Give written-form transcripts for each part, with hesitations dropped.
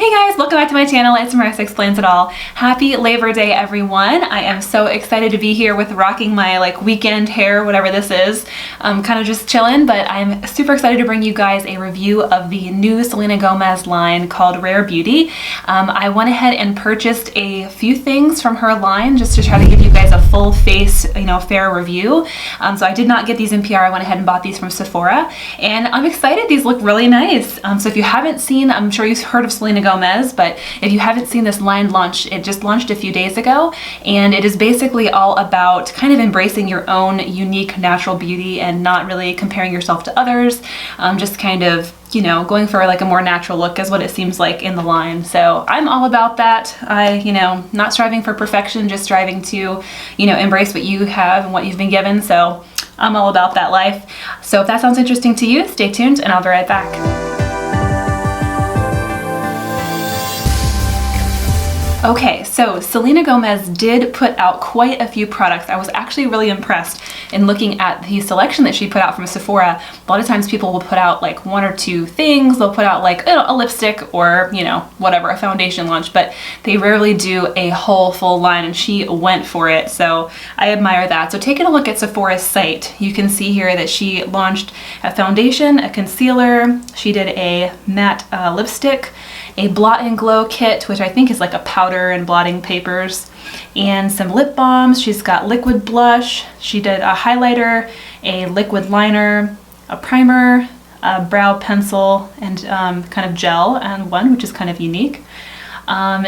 Hey guys, welcome back to my channel. It's Marissa Explains It All. Happy Labor Day, everyone. I am so excited to be here with rocking my weekend hair, whatever this is. I'm kind of just chilling, but I'm super excited to bring you guys a review of the new Selena Gomez line called Rare Beauty. I went ahead and purchased a few things from her line just to try to give you guys a full face, fair review. So I did not get these in PR. I went ahead and bought these from Sephora, and I'm excited. These look really nice. So if you haven't seen, I'm sure you've heard of Selena Gomez, but if you haven't seen this line launch, it just launched a few days ago, and it is basically all about kind of embracing your own unique natural beauty and not really comparing yourself to others, just kind of going for a more natural look is what it seems like in the line. So I'm all about that. Not striving for perfection, just striving to, embrace what you have and what you've been given. So I'm all about that life. So if that sounds interesting to you, stay tuned and I'll be right back. Okay, so Selena Gomez did put out quite a few products. I was actually really impressed in looking at the selection that she put out from Sephora. A lot of times people will put out one or two things. They'll put out a lipstick or, whatever, a foundation launch, but they rarely do a whole full line, and she went for it. So I admire that. So taking a look at Sephora's site, you can see here that she launched a foundation, a concealer, she did a matte lipstick, a blot and glow kit, which I think is a powder and blotting papers, and some lip balms. She's got liquid blush. She did a highlighter, a liquid liner, a primer, a brow pencil, and kind of gel and one, which is kind of unique.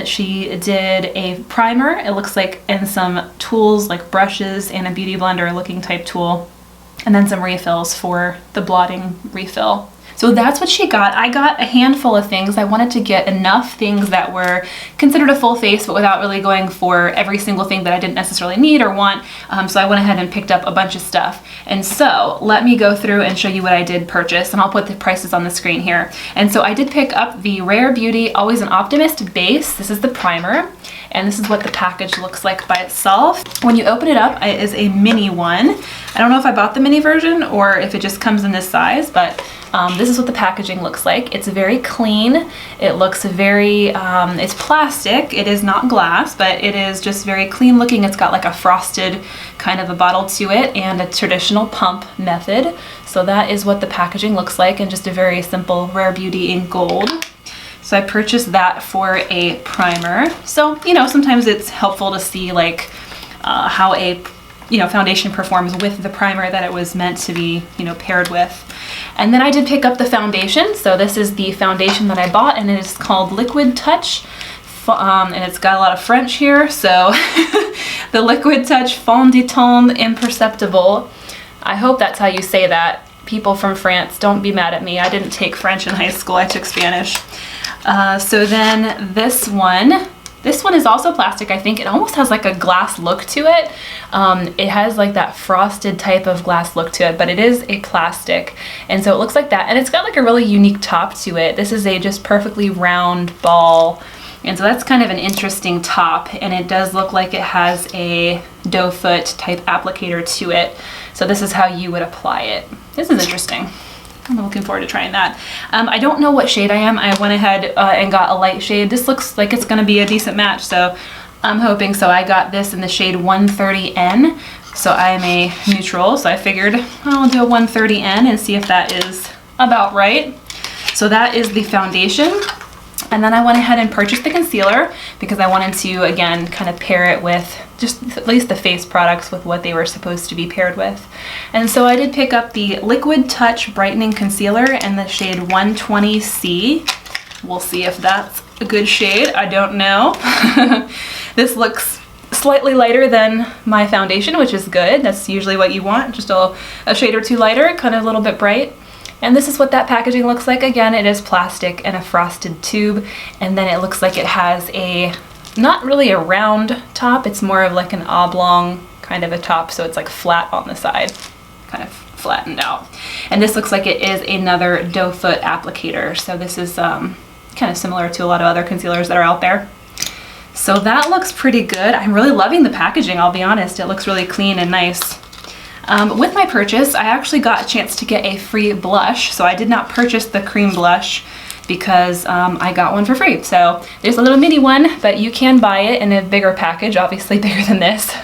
She did a primer, it looks like, and some tools like brushes and a beauty blender looking type tool, and then some refills for the blotting refill. So that's what she got. I got a handful of things. I wanted to get enough things that were considered a full face, but without really going for every single thing that I didn't necessarily need or want. So I went ahead and picked up a bunch of stuff. And so let me go through and show you what I did purchase, and I'll put the prices on the screen here. And so I did pick up the Rare Beauty Always an Optimist base. This is the primer, and this is what the package looks like by itself. When you open it up, it is a mini one. I don't know if I bought the mini version or if it just comes in this size, but this is what the packaging looks like. It's very clean. It looks very, it's plastic. It is not glass, but it is just very clean looking. It's got a frosted kind of a bottle to it and a traditional pump method. So that is what the packaging looks like, and just a very simple Rare Beauty in gold. So I purchased that for a primer. So, sometimes it's helpful to see how a foundation performs with the primer that it was meant to be, paired with. And then I did pick up the foundation. So this is the foundation that I bought, and it is called Liquid Touch. And it's got a lot of French here. So the Liquid Touch Fond de Teint Imperceptible. I hope that's how you say that. People from France, don't be mad at me. I didn't take French in high school. I took Spanish. So then this one is also plastic. I think it almost has a glass look to it. It has that frosted type of glass look to it, but it is a plastic. And so it looks like that. And it's got a really unique top to it. This is a just perfectly round ball. And so that's kind of an interesting top. And it does look like it has a doe foot type applicator to it. So this is how you would apply it. This is interesting. I'm looking forward to trying that. I don't know what shade I am. I went ahead and got a light shade. This looks like it's going to be a decent match, so I'm hoping so. I got this in the shade 130N, so I am a neutral, so I figured I'll do a 130N and see if that is about right. So that is the foundation. And then I went ahead and purchased the concealer because I wanted to, again, kind of pair it with just at least the face products with what they were supposed to be paired with. And so I did pick up the Liquid Touch Brightening Concealer in the shade 120C. We'll see if that's a good shade. I don't know. This looks slightly lighter than my foundation, which is good. That's usually what you want, just a shade or two lighter, kind of a little bit bright. And this is what that packaging looks like. Again, it is plastic and a frosted tube, and then it looks like it has not really a round top, it's more of an oblong kind of a top, so it's flat on the side, kind of flattened out. And this looks like it is another doe foot applicator, so this is kind of similar to a lot of other concealers that are out there. So that looks pretty good. I'm really loving the packaging, I'll be honest. It looks really clean and nice. With my purchase, I actually got a chance to get a free blush, so I did not purchase the cream blush. because I got one for free. So there's a little mini one, but you can buy it in a bigger package, obviously bigger than this.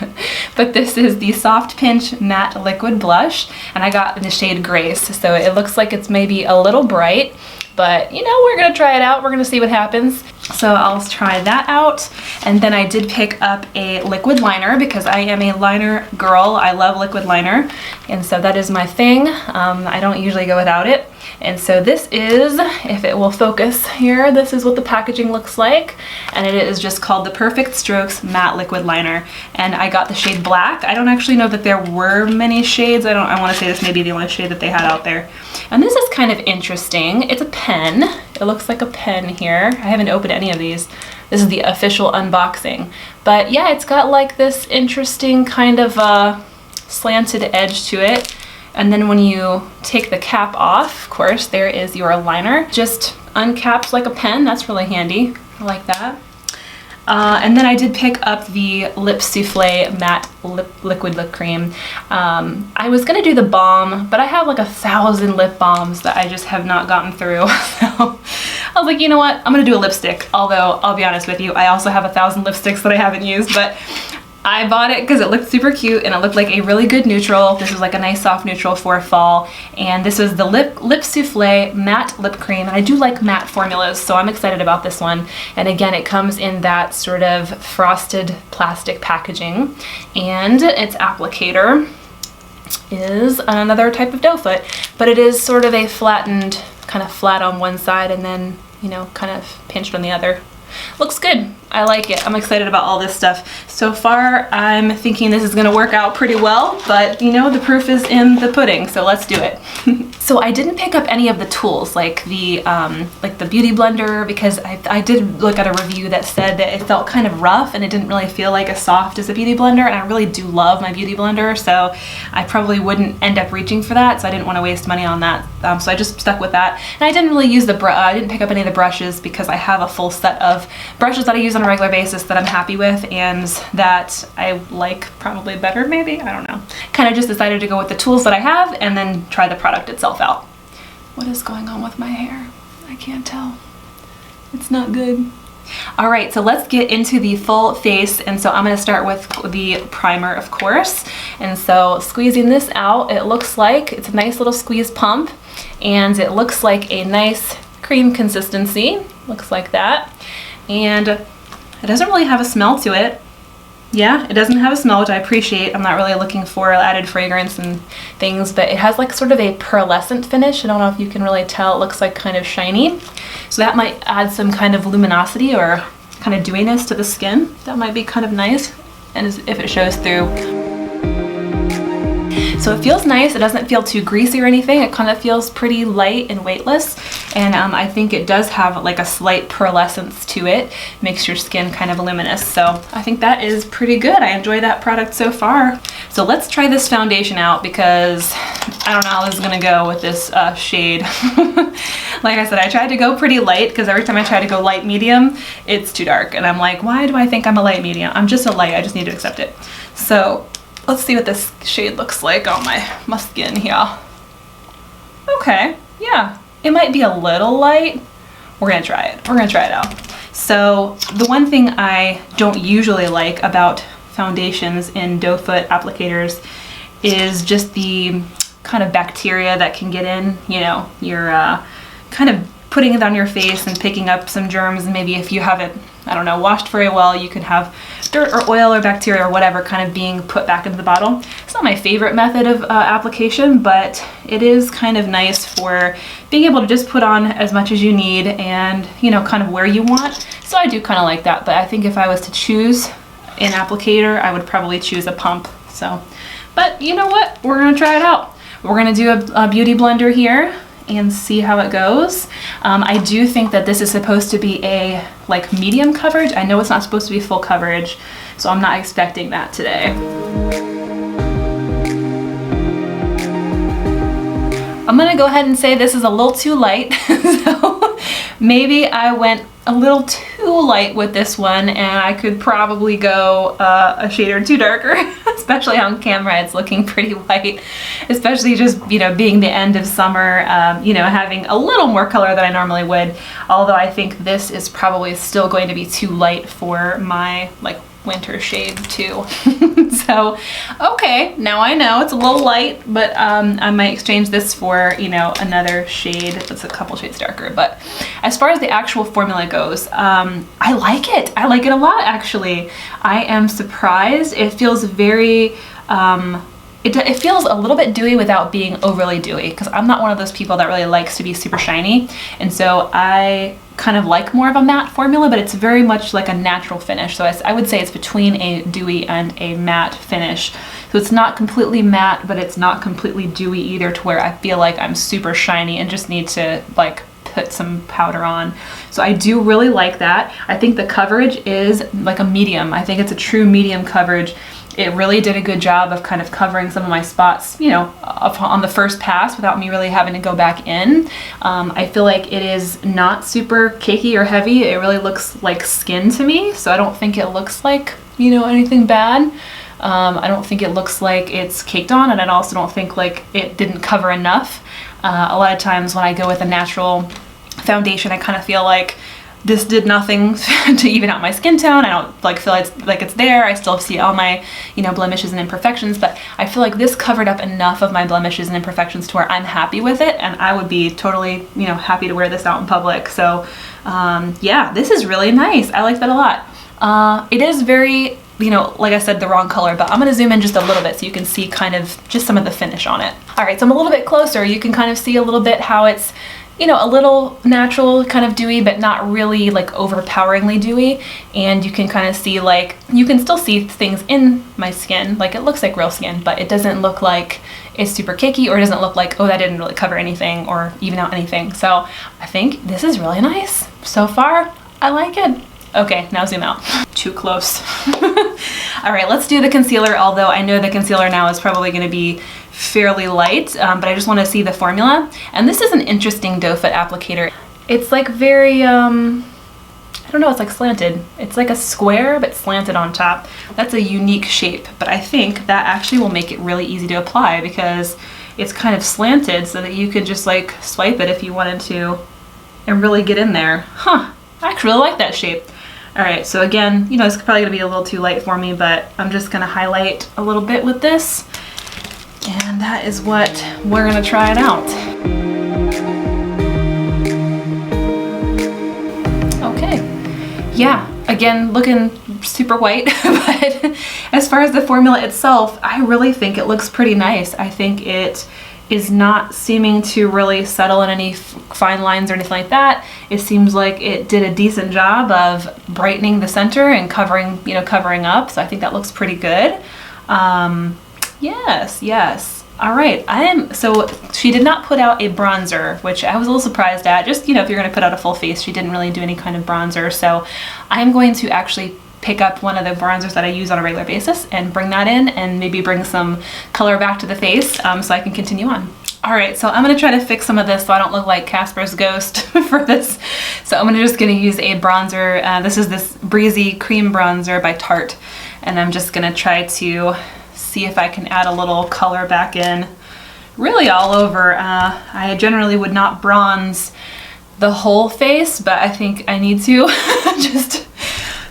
But this is the Soft Pinch Matte Liquid Blush, and I got in the shade Grace. So it looks like it's maybe a little bright, but you know, we're gonna try it out. We're gonna see what happens. So I'll try that out. And then I did pick up a liquid liner because I am a liner girl. I love liquid liner. And so that is my thing. I don't usually go without it. And so this is, if it will focus here, this is what the packaging looks like. And it is just called the Perfect Strokes Matte Liquid Liner. And I got the shade Black. I don't actually know that there were many shades. I want to say this may be the only shade that they had out there. And this is kind of interesting. It's a pen. It looks like a pen here. I haven't opened any of these. This is the official unboxing. But yeah, it's got like this interesting kind of slanted edge to it. And then when you take the cap off, of course, there is your liner. Just uncaps like a pen. That's really handy. I like that. And then I did pick up the Lip Souffle Matte Liquid Lip Cream. I was gonna do the balm, but I have like 1,000 lip balms that I just have not gotten through. So I was like, you know what? I'm gonna do a lipstick. Although, I'll be honest with you, I also have 1,000 lipsticks that I haven't used, but I bought it because it looked super cute and it looked like a really good neutral. This was like a nice soft neutral for fall. And this was the Lip Souffle Matte Lip Cream. And I do like matte formulas, so I'm excited about this one. And again, it comes in that sort of frosted plastic packaging. And its applicator is another type of doe foot, but it is sort of a flattened, kind of flat on one side and then, you know, kind of pinched on the other. Looks good. I like it. I'm excited about all this stuff. So far, I'm thinking this is gonna work out pretty well, but you know, the proof is in the pudding, so let's do it. So I didn't pick up any of the tools, like the beauty blender, because I did look at a review that said that it felt kind of rough and it didn't really feel like as soft as a beauty blender, and I really do love my beauty blender, so I probably wouldn't end up reaching for that, so I didn't want to waste money on that. So I just stuck with that. And I didn't really use I didn't pick up any of the brushes because I have a full set of brushes that I use on a regular basis that I'm happy with and that I like probably better, maybe, I don't know. Kind of just decided to go with the tools that I have and then try the product itself out. What is going on with my hair? I can't tell. It's not good. All right, so let's get into the full face. And so I'm gonna start with the primer, of course. And so squeezing this out, it looks like it's a nice little squeeze pump and it looks like a nice cream consistency. Looks like that. And it doesn't really have a smell to it. Yeah, it doesn't have a smell, which I appreciate. I'm not really looking for added fragrance and things, but it has like sort of a pearlescent finish. I don't know if you can really tell. It looks like kind of shiny. So that might add some kind of luminosity or kind of dewiness to the skin. That might be kind of nice, and if it shows through. So it feels nice. It doesn't feel too greasy or anything. It kind of feels pretty light and weightless. And I think it does have like a slight pearlescence to it. Makes your skin kind of luminous. So I think that is pretty good. I enjoy that product so far. So let's try this foundation out because I don't know how this is gonna go with this shade. Like I said, I tried to go pretty light because every time I try to go light medium, it's too dark. And I'm like, why do I think I'm a light medium? I'm just a light, I just need to accept it. So let's see what this shade looks like on my skin here. Okay, yeah, it might be a little light. We're gonna try it. We're gonna try it out. So the one thing I don't usually like about foundations in doe foot applicators is just the kind of bacteria that can get in. You know, you're kind of putting it on your face and picking up some germs, and maybe if you haven't, I don't know, washed very well, you could have dirt or oil or bacteria or whatever kind of being put back into the bottle. It's not my favorite method of application, but it is kind of nice for being able to just put on as much as you need and, you know, kind of where you want. So I do kind of like that, but I think if I was to choose an applicator, I would probably choose a pump. So, but you know what? We're gonna try it out. We're gonna do a beauty blender here and see how it goes. I do think that this is supposed to be a like medium coverage. I know it's not supposed to be full coverage, so I'm not expecting that today. I'm gonna go ahead and say this is a little too light, so maybe I went a little too light with this one, and I could probably go a shade or two darker, especially on camera. It's looking pretty white, especially just, you know, being the end of summer, you know, having a little more color than I normally would. Although I think this is probably still going to be too light for my like winter shade too. So, okay, now I know it's a little light, but I might exchange this for, you know, another shade that's a couple shades darker. But as far as the actual formula goes, I like it. I like it a lot, actually. I am surprised. It feels very, it feels a little bit dewy without being overly dewy, because I'm not one of those people that really likes to be super shiny. And so I kind of like more of a matte formula, but it's very much like a natural finish. So I would say it's between a dewy and a matte finish. So it's not completely matte, but it's not completely dewy either, to where I feel like I'm super shiny and just need to like put some powder on. So I do really like that. I think the coverage is like a medium. I think it's a true medium coverage. It really did a good job of kind of covering some of my spots, you know, on the first pass without me really having to go back in. I feel like it is not super cakey or heavy. It really looks like skin to me, so I don't think it looks like, you know, anything bad. I don't think it looks like it's caked on, and I also don't think like it didn't cover enough. A lot of times when I go with a natural foundation, I kind of feel like this did nothing to even out my skin tone. I don't like feel like it's there. I still see all my, you know, blemishes and imperfections, but I feel like this covered up enough of my blemishes and imperfections to where I'm happy with it, and I would be totally, you know, happy to wear this out in public. So yeah, this is really nice. I like that a lot. It is very, you know, like I said, the wrong color, but I'm gonna zoom in just a little bit so you can see kind of just some of the finish on it. All right, so I'm a little bit closer. You can kind of see a little bit how it's, you know, a little natural, kind of dewy, but not really like overpoweringly dewy. And you can kind of see, like, you can still see things in my skin, like it looks like real skin, but it doesn't look like it's super cakey, or it doesn't look like, oh, that didn't really cover anything or even out anything. So I think this is really nice. So far, I like it. Okay, now zoom out. Too close. All right, let's do the concealer, although I know the concealer now is probably gonna be fairly light, but I just want to see the formula. And this is an interesting doe foot applicator. It's like very, I don't know, it's like slanted. It's like a square, but slanted on top. That's a unique shape, but I think that actually will make it really easy to apply, because it's kind of slanted so that you could just like swipe it if you wanted to and really get in there. Huh, I actually really like that shape. All right, so again, you know, it's probably gonna be a little too light for me, but I'm just gonna highlight a little bit with this. And that is what we're gonna try it out. Okay, yeah, again, looking super white, but as far as the formula itself, I really think it looks pretty nice. I think it is not seeming to really settle in any fine lines or anything like that. It seems like it did a decent job of brightening the center and covering, you know, covering up. So I think that looks pretty good. Yes. All right, so she did not put out a bronzer, which I was a little surprised at. Just, you know, if you're gonna put out a full face, she didn't really do any kind of bronzer. So I'm going to actually pick up one of the bronzers that I use on a regular basis and bring that in, and maybe bring some color back to the face, so I can continue on. All right, so I'm gonna try to fix some of this so I don't look like Casper's ghost for this. So I'm just gonna use a bronzer. This is this Breezy Cream Bronzer by Tarte, and I'm just gonna try to see if I can add a little color back in, really all over. I generally would not bronze the whole face, but I think I need to just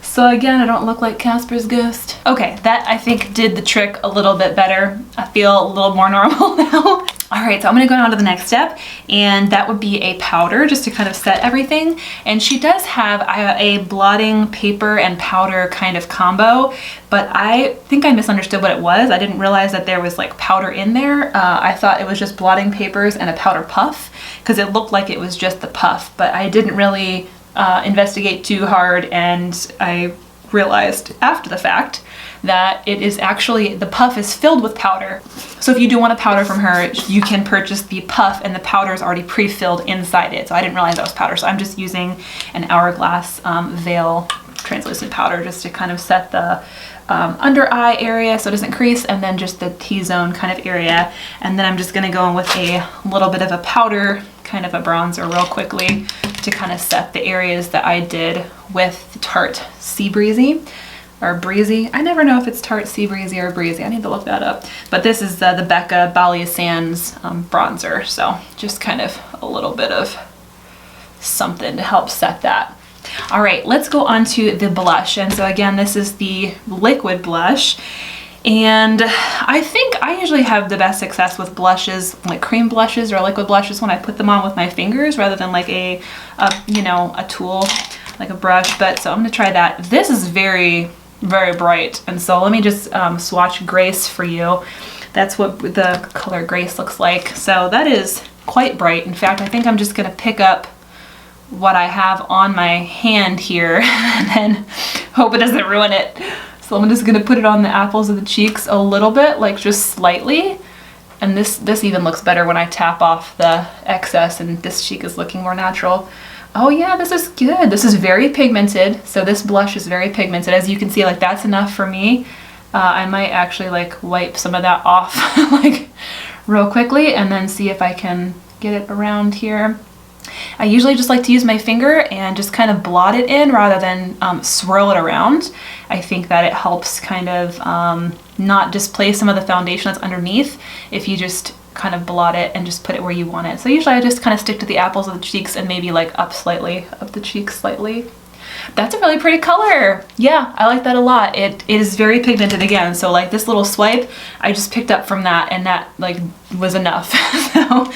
so again I don't look like Casper's ghost. Okay, that I think did the trick a little bit better. I feel a little more normal now. All right, so I'm gonna go on to the next step, and that would be a powder, just to kind of set everything. And she does have a blotting paper and powder kind of combo, but I think I misunderstood what it was. I didn't realize that there was like powder in there. I thought it was just blotting papers and a powder puff, because it looked like it was just the puff, but I didn't really investigate too hard, and I realized after the fact that it is actually, the puff is filled with powder. So if you do want a powder from her, you can purchase the puff, and the powder is already pre-filled inside it. So I didn't realize that was powder. So I'm just using an Hourglass Veil translucent powder just to kind of set the under eye area so it doesn't crease, and then just the T-zone kind of area. And then I'm just gonna go in with a little bit of a powder, kind of a bronzer real quickly, to kind of set the areas that I did with Tarte Sea Breezy. Or Breezy. I never know if it's Tarte Sea Breezy or Breezy. I need to look that up. But this is the Becca Balia Sands bronzer. So just kind of a little bit of something to help set that. All right, let's go on to the blush. And so again, this is the liquid blush. And I think I usually have the best success with blushes, like cream blushes or liquid blushes, when I put them on with my fingers rather than like a tool, like a brush. But so I'm gonna try that. This is very bright, and so let me just swatch Grace for you. That's what the color Grace looks like. So that is quite bright. In fact, I think I'm just gonna pick up what I have on my hand here and then hope it doesn't ruin it. So I'm just gonna put it on the apples of the cheeks a little bit, like just slightly. And this even looks better when I tap off the excess, and this cheek is looking more natural. Oh yeah, this is good. This is very pigmented. So this blush is very pigmented. As you can see, like that's enough for me. I might actually like wipe some of that off like real quickly and then see if I can get it around here. I usually just like to use my finger and just kind of blot it in rather than swirl it around. I think that it helps kind of not displace some of the foundation that's underneath if you just kind of blot it and just put it where you want it. So usually I just kind of stick to the apples of the cheeks and maybe like up the cheeks slightly. That's a really pretty color. Yeah, I like that a lot. It is very pigmented again. So like this little swipe, I just picked up from that, and that like was enough. So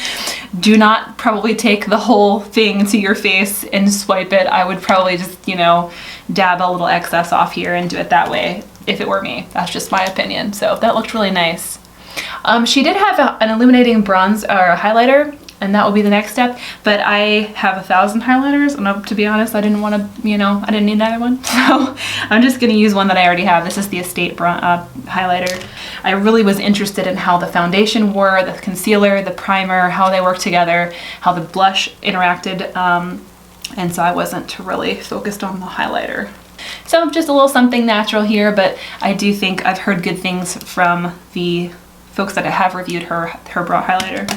do not probably take the whole thing to your face and swipe it. I would probably just, you know, dab a little excess off here and do it that way if it were me. That's just my opinion. So that looked really nice. She did have an illuminating bronze or highlighter, and that will be the next step, but I have 1,000 highlighters, and to be honest, I didn't want to, you know, I didn't need another one, so I'm just going to use one that I already have. This is the Estate highlighter. I really was interested in how the foundation wore, the concealer, the primer, how they work together, how the blush interacted, and so I wasn't really focused on the highlighter. So just a little something natural here, but I do think I've heard good things from the folks that I have reviewed her brow highlighter.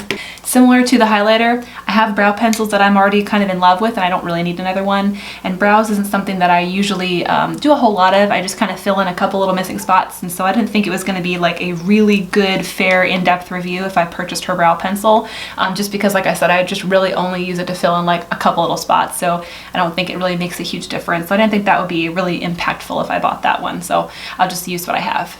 Similar to the highlighter, I have brow pencils that I'm already kind of in love with, and I don't really need another one. And brows isn't something that I usually do a whole lot of. I just kind of fill in a couple little missing spots, and so I didn't think it was going to be like a really good, fair, in-depth review if I purchased her brow pencil, just because, like I said, I just really only use it to fill in like a couple little spots, so I don't think it really makes a huge difference. So I didn't think that would be really impactful if I bought that one, so I'll just use what I have.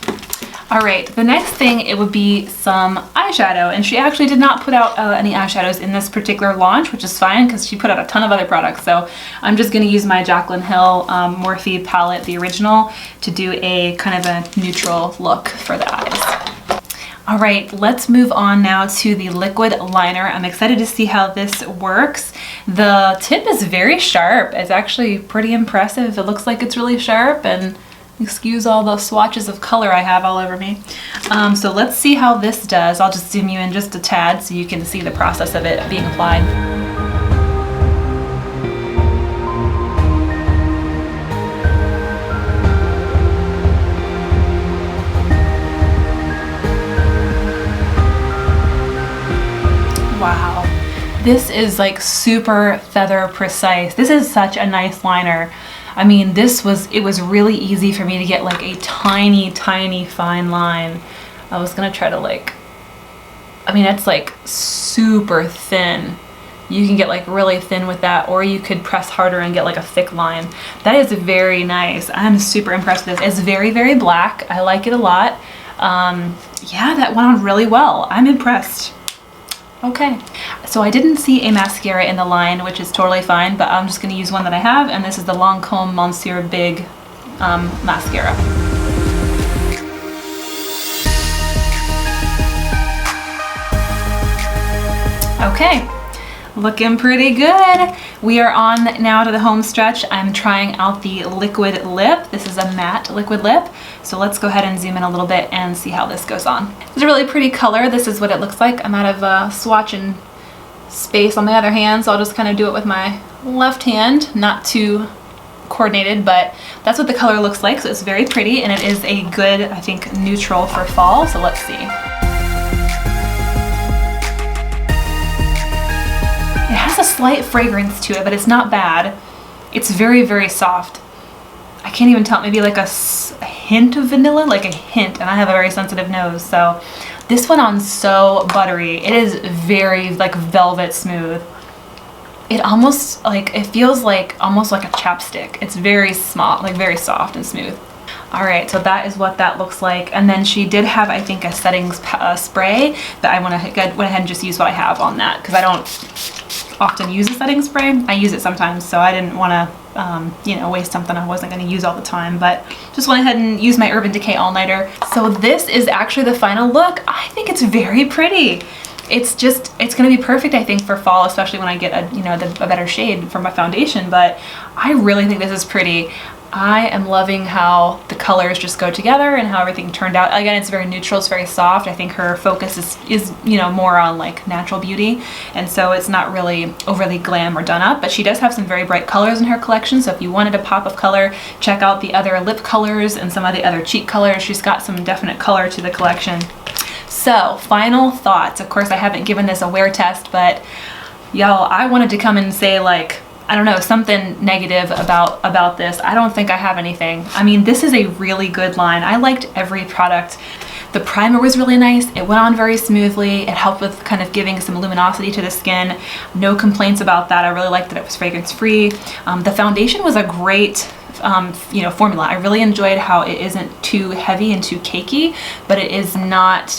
All right, the next thing, it would be some eyeshadow, and she actually did not put out any eyeshadows in this particular launch, which is fine because she put out a ton of other products. So I'm just going to use my Jaclyn Hill Morphe palette, the original, to do a kind of a neutral look for the eyes. All right, let's move on now to the liquid liner. I'm excited to see how this works. The tip is very sharp. It's actually pretty impressive. It looks like it's really sharp, and excuse all the swatches of color I have all over me. So let's see how this does. I'll just zoom you in just a tad so you can see the process of it being applied. Wow, this is like super feather precise. This is such a nice liner. I mean, it was really easy for me to get like a tiny, tiny fine line. I was gonna try to like, I mean, it's like super thin. You can get like really thin with that, or you could press harder and get like a thick line. That is very nice. I'm super impressed with this. It's very, very black. I like it a lot. Yeah, that went on really well. I'm impressed. Okay, so I didn't see a mascara in the line, which is totally fine, but I'm just going to use one that I have, and this is the Lancome Monsieur Big mascara. Okay, looking pretty good. We are on now to the home stretch. I'm trying out the liquid lip. This is a matte liquid lip. So let's go ahead and zoom in a little bit and see how this goes on. It's a really pretty color. This is what it looks like. I'm out of swatch and space on my other hand, so I'll just kind of do it with my left hand. Not too coordinated, but that's what the color looks like. So it's very pretty, and it is a good, I think, neutral for fall. So let's see. It has a slight fragrance to it, but it's not bad. It's very, very soft. I can't even tell, maybe like a hint of vanilla, like a hint, and I have a very sensitive nose, so this went on so buttery. It is very like velvet smooth. It almost like, it feels like almost like a chapstick. It's very small, like very soft and smooth. All right, so that is what that looks like. And then she did have, I think, a settings spray that I went ahead and just used what I have on that, because I don't often use a setting spray. I use it sometimes, so I didn't want to, you know, waste something I wasn't going to use all the time, but just went ahead and used my Urban Decay All-Nighter. So this is actually the final look. I think it's very pretty. It's going to be perfect, I think, for fall, especially when I get a, you know, a better shade for my foundation, but I really think this is pretty. I am loving how the colors just go together and how everything turned out. Again, it's very neutral, it's very soft. I think her focus is you know, more on like natural beauty, and so it's not really overly glam or done up, but she does have some very bright colors in her collection, so if you wanted a pop of color, check out the other lip colors and some of the other cheek colors. She's got some definite color to the collection. So, final thoughts. Of course, I haven't given this a wear test, but y'all, I wanted to come and say, like, I don't know, something negative about this. I don't think I have anything. I mean, this is a really good line. I liked every product. The primer was really nice. It went on very smoothly. It helped with kind of giving some luminosity to the skin. No complaints about that. I really liked that it was fragrance free. The foundation was a great you know, formula. I really enjoyed how it isn't too heavy and too cakey, but it is not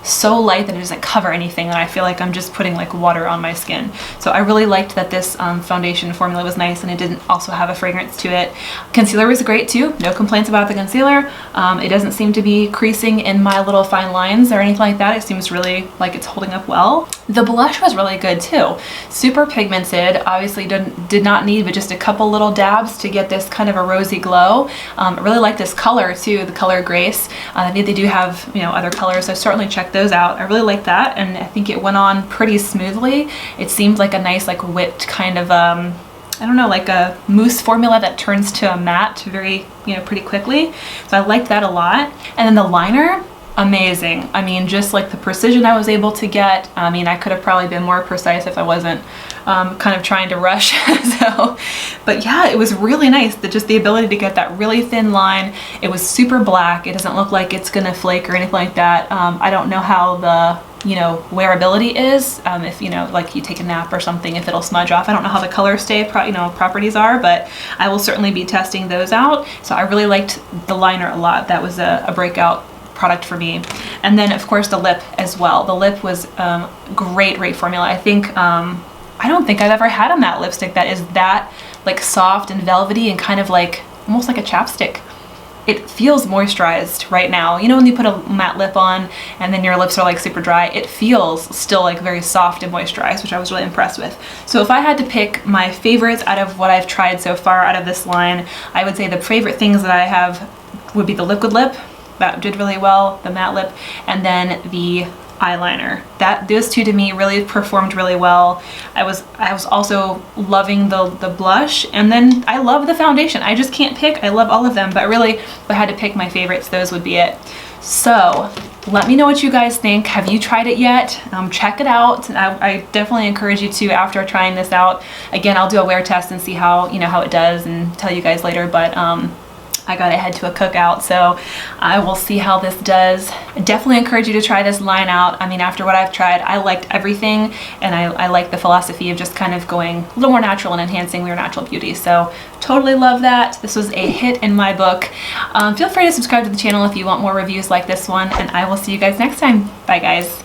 so light that it doesn't cover anything, and I feel like I'm just putting like water on my skin. So I really liked that this foundation formula was nice, and it didn't also have a fragrance to it. Concealer was great too. No complaints about the concealer. It doesn't seem to be creasing in my little fine lines or anything like that. It seems really like it's holding up well. The blush was really good too. Super pigmented. Obviously did not need but just a couple little dabs to get this kind of a rosy glow. I really like this color too, the color Grace. I think they do have, you know, other colors, so certainly check those out. I really like that, and I think it went on pretty smoothly. It seemed like a nice, like whipped kind of I don't know, like a mousse formula that turns to a matte very, you know, pretty quickly. So I liked that a lot. And then the liner, amazing. I mean, just like the precision I was able to get. I mean, I could have probably been more precise if I wasn't kind of trying to rush. So, but yeah, it was really nice. Just the ability to get that really thin line. It was super black. It doesn't look like it's gonna flake or anything like that. I don't know how the, you know, wearability is. If, you know, like you take a nap or something, if it'll smudge off. I don't know how the color stay properties are, but I will certainly be testing those out. So I really liked the liner a lot. That was a breakout product for me. And then of course the lip as well. The lip was great formula. I think I don't think I've ever had a matte lipstick that is that like soft and velvety and kind of like almost like a chapstick. It feels moisturized right now. You know, when you put a matte lip on and then your lips are like super dry, it feels still like very soft and moisturized, which I was really impressed with. So if I had to pick my favorites out of what I've tried so far out of this line, I would say the favorite things that I have would be the liquid lip. That did really well, the matte lip, and then the eyeliner. Those two to me really performed really well. I was also loving the blush, and then I love the foundation. I just can't pick. I love all of them, but really if I had to pick my favorites, those would be it. So let me know what you guys think. Have you tried it yet? Check it out. I definitely encourage you to after trying this out. Again, I'll do a wear test and see how, you know, how it does and tell you guys later, but I gotta head to a cookout, so I will see how this does. I definitely encourage you to try this line out. I mean, after what I've tried, I liked everything, and I like the philosophy of just kind of going a little more natural and enhancing your natural beauty. So totally love that. This was a hit in my book. Feel free to subscribe to the channel if you want more reviews like this one, and I will see you guys next time. Bye guys.